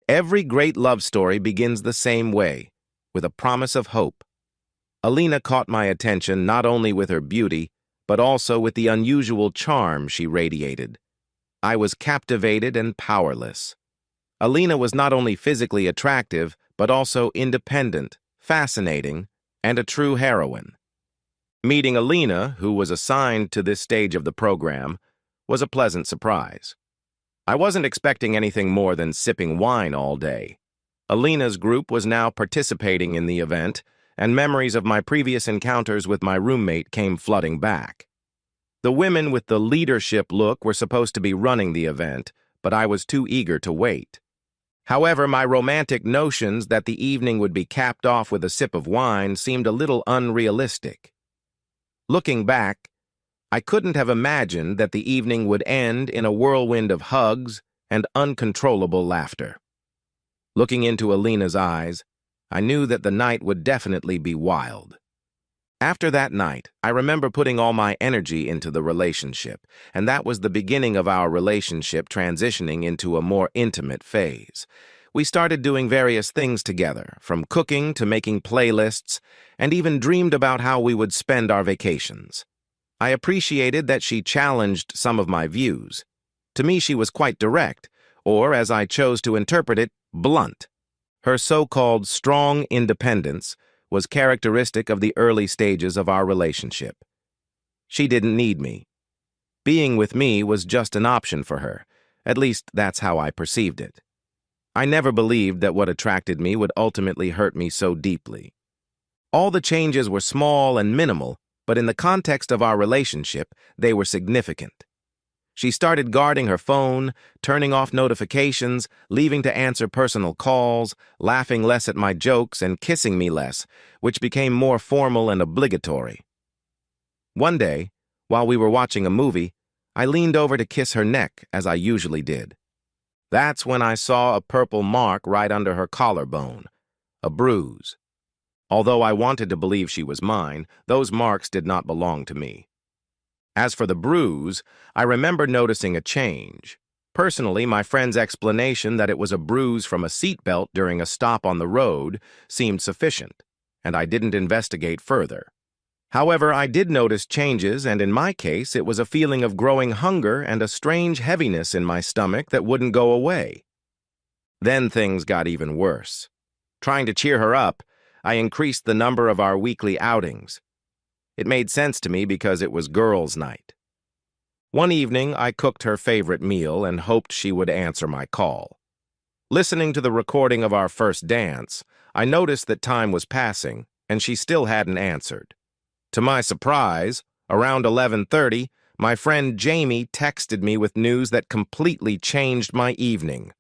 Every great love story begins the same way, with a promise of hope. Alina caught my attention not only with her beauty, but also with the unusual charm she radiated. I was captivated and powerless. Alina was not only physically attractive, but also independent, fascinating, and a true heroine. Meeting Alina, who was assigned to this stage of the program, was a pleasant surprise. I wasn't expecting anything more than sipping wine all day. Alina's group was now participating in the event, and memories of my previous encounters with my roommate came flooding back. The women with the leadership look were supposed to be running the event, but I was too eager to wait. However, my romantic notions that the evening would be capped off with a sip of wine seemed a little unrealistic. Looking back, I couldn't have imagined that the evening would end in a whirlwind of hugs and uncontrollable laughter. Looking into Alina's eyes, I knew that the night would definitely be wild. After that night, I remember putting all my energy into the relationship, and that was the beginning of our relationship transitioning into a more intimate phase. We started doing various things together, from cooking to making playlists, and even dreamed about how we would spend our vacations. I appreciated that she challenged some of my views. To me, she was quite direct, or, as I chose to interpret it, blunt. Her so-called strong independence was characteristic of the early stages of our relationship. She didn't need me. Being with me was just an option for her. At least that's how I perceived it. I never believed that what attracted me would ultimately hurt me so deeply. All the changes were small and minimal, but in the context of our relationship, they were significant. She started guarding her phone, turning off notifications, leaving to answer personal calls, laughing less at my jokes, and kissing me less, which became more formal and obligatory. One day, while we were watching a movie, I leaned over to kiss her neck, as I usually did. That's when I saw a purple mark right under her collarbone, a bruise. Although I wanted to believe she was mine, those marks did not belong to me. As for the bruise, I remember noticing a change. Personally, my friend's explanation that it was a bruise from a seatbelt during a stop on the road seemed sufficient, and I didn't investigate further. However, I did notice changes, and in my case, it was a feeling of growing hunger and a strange heaviness in my stomach that wouldn't go away. Then things got even worse. Trying to cheer her up, I increased the number of our weekly outings. It made sense to me because it was girls' night. One evening, I cooked her favorite meal and hoped she would answer my call. Listening to the recording of our first dance, I noticed that time was passing, and she still hadn't answered. To my surprise, around 11:30, my friend Jamie texted me with news that completely changed my evening.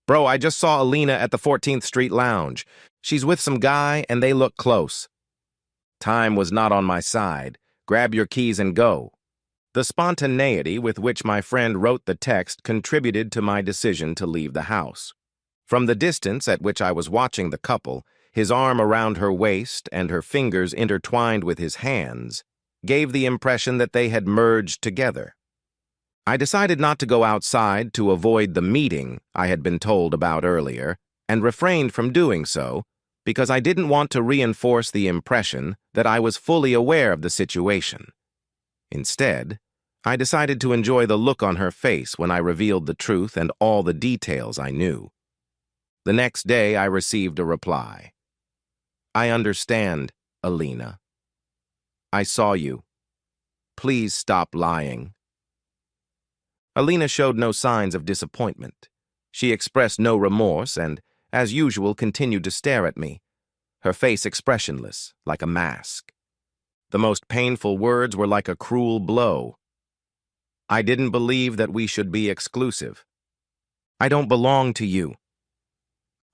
"Bro, I just saw Alina at the 14th Street Lounge. She's with some guy, and they look close." Time was not on my side. Grab your keys and go. The spontaneity with which my friend wrote the text contributed to my decision to leave the house. From the distance at which I was watching the couple, his arm around her waist and her fingers intertwined with his hands, gave the impression that they had merged together. I decided not to go outside to avoid the meeting I had been told about earlier, and refrained from doing so, because I didn't want to reinforce the impression that I was fully aware of the situation. Instead, I decided to enjoy the look on her face when I revealed the truth and all the details I knew. The next day, I received a reply. "I understand, Alina. I saw you. Please stop lying." Alina showed no signs of disappointment. She expressed no remorse and, as usual, continued to stare at me, her face expressionless, like a mask. The most painful words were like a cruel blow. "I didn't believe that we should be exclusive. I don't belong to you."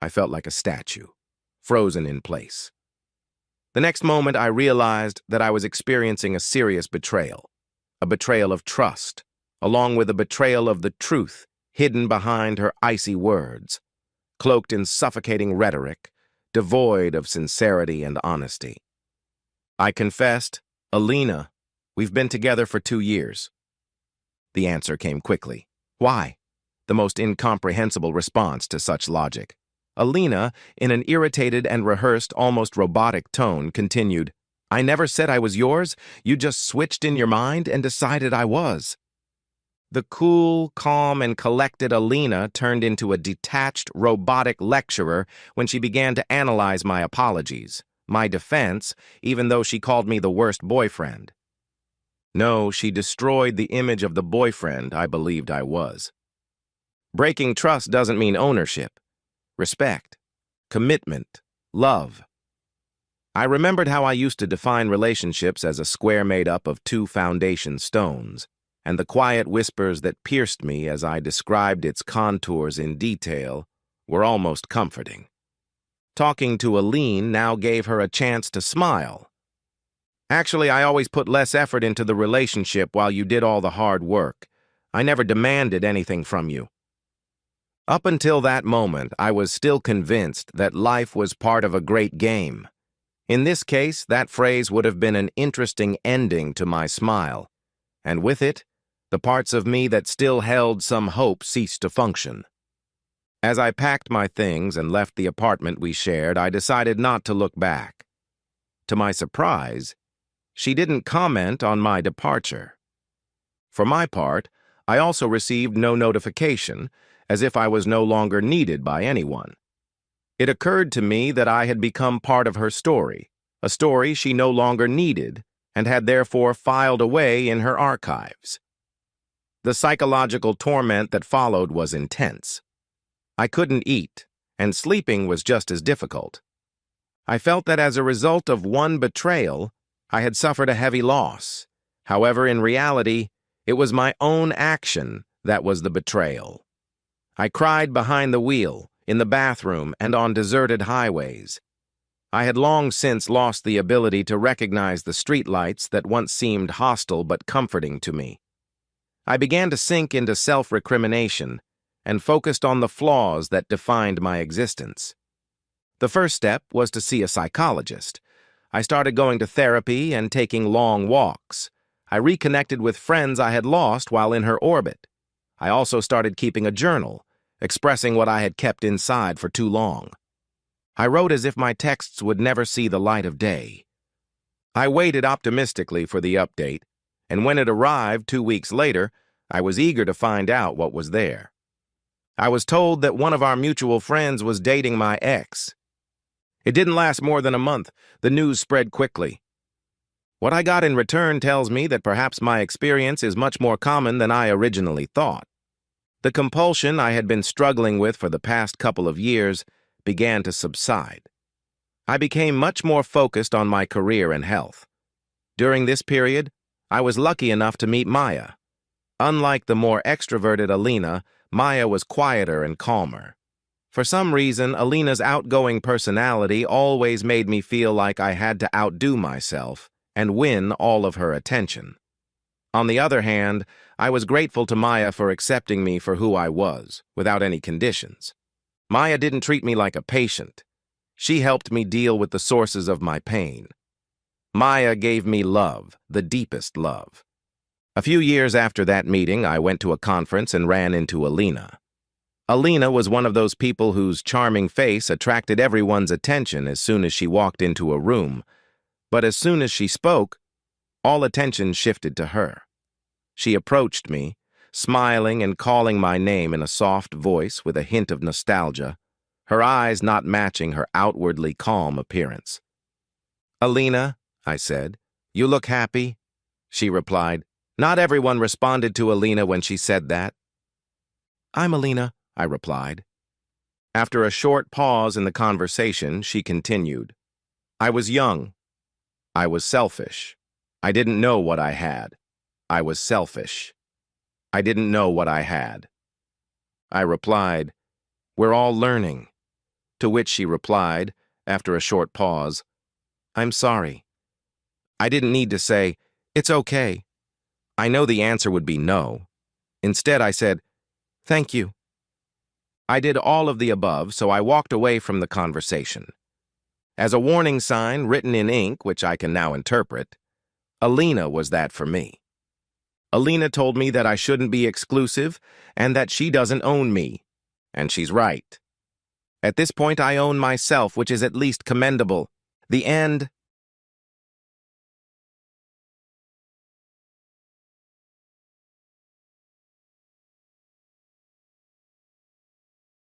I felt like a statue, frozen in place. The next moment, I realized that I was experiencing a serious betrayal, a betrayal of trust, along with a betrayal of the truth hidden behind her icy words, cloaked in suffocating rhetoric, devoid of sincerity and honesty. I confessed, "Alina, we've been together for 2 years." The answer came quickly. "Why?" the most incomprehensible response to such logic. Alina, in an irritated and rehearsed, almost robotic tone, continued, "I never said I was yours. You just switched in your mind and decided I was." The cool, calm, and collected Alina turned into a detached, robotic lecturer when she began to analyze my apologies, my defense, even though she called me the worst boyfriend. No, she destroyed the image of the boyfriend I believed I was. Breaking trust doesn't mean ownership, respect, commitment, love. I remembered how I used to define relationships as a square made up of two foundation stones, and the quiet whispers that pierced me as I described its contours in detail were almost comforting. Talking to Aline now gave her a chance to smile. "Actually, I always put less effort into the relationship while you did all the hard work. I never demanded anything from you." Up until that moment, I was still convinced that life was part of a great game. In this case, that phrase would have been an interesting ending to my smile, and with it, the parts of me that still held some hope ceased to function. As I packed my things and left the apartment we shared, I decided not to look back. To my surprise, she didn't comment on my departure. For my part, I also received no notification, as if I was no longer needed by anyone. It occurred to me that I had become part of her story, a story she no longer needed, and had therefore filed away in her archives. The psychological torment that followed was intense. I couldn't eat, and sleeping was just as difficult. I felt that as a result of one betrayal, I had suffered a heavy loss. However, in reality, it was my own action that was the betrayal. I cried behind the wheel, in the bathroom, and on deserted highways. I had long since lost the ability to recognize the streetlights that once seemed hostile but comforting to me. I began to sink into self-recrimination and focused on the flaws that defined my existence. The first step was to see a psychologist. I started going to therapy and taking long walks. I reconnected with friends I had lost while in her orbit. I also started keeping a journal, expressing what I had kept inside for too long. I wrote as if my texts would never see the light of day. I waited optimistically for the update, and when it arrived 2 weeks later, I was eager to find out what was there. I was told that one of our mutual friends was dating my ex. It didn't last more than a month. The news spread quickly. What I got in return tells me that perhaps my experience is much more common than I originally thought. The compulsion I had been struggling with for the past couple of years began to subside. I became much more focused on my career and health. During this period, I was lucky enough to meet Maya. Unlike the more extroverted Alina, Maya was quieter and calmer. For some reason, Alina's outgoing personality always made me feel like I had to outdo myself and win all of her attention. On the other hand, I was grateful to Maya for accepting me for who I was, without any conditions. Maya didn't treat me like a patient. She helped me deal with the sources of my pain. Maya gave me love, the deepest love. A few years after that meeting, I went to a conference and ran into Alina. Alina was one of those people whose charming face attracted everyone's attention as soon as she walked into a room, but as soon as she spoke, all attention shifted to her. She approached me, smiling and calling my name in a soft voice with a hint of nostalgia, her eyes not matching her outwardly calm appearance. "Alina," I said, "you look happy." She replied. Not everyone responded to Alina when she said that. "I'm Alina," I replied. After a short pause in the conversation, she continued. "I was young. I was selfish. I didn't know what I had. I was selfish. I didn't know what I had." I replied, "We're all learning." To which she replied, after a short pause, "I'm sorry." I didn't need to say, "It's okay." I know the answer would be no. Instead, I said, "Thank you." I did all of the above, so I walked away from the conversation. As a warning sign written in ink, which I can now interpret, Alina was that for me. Alina told me that I shouldn't be exclusive and that she doesn't own me. And she's right. At this point, I own myself, which is at least commendable. The end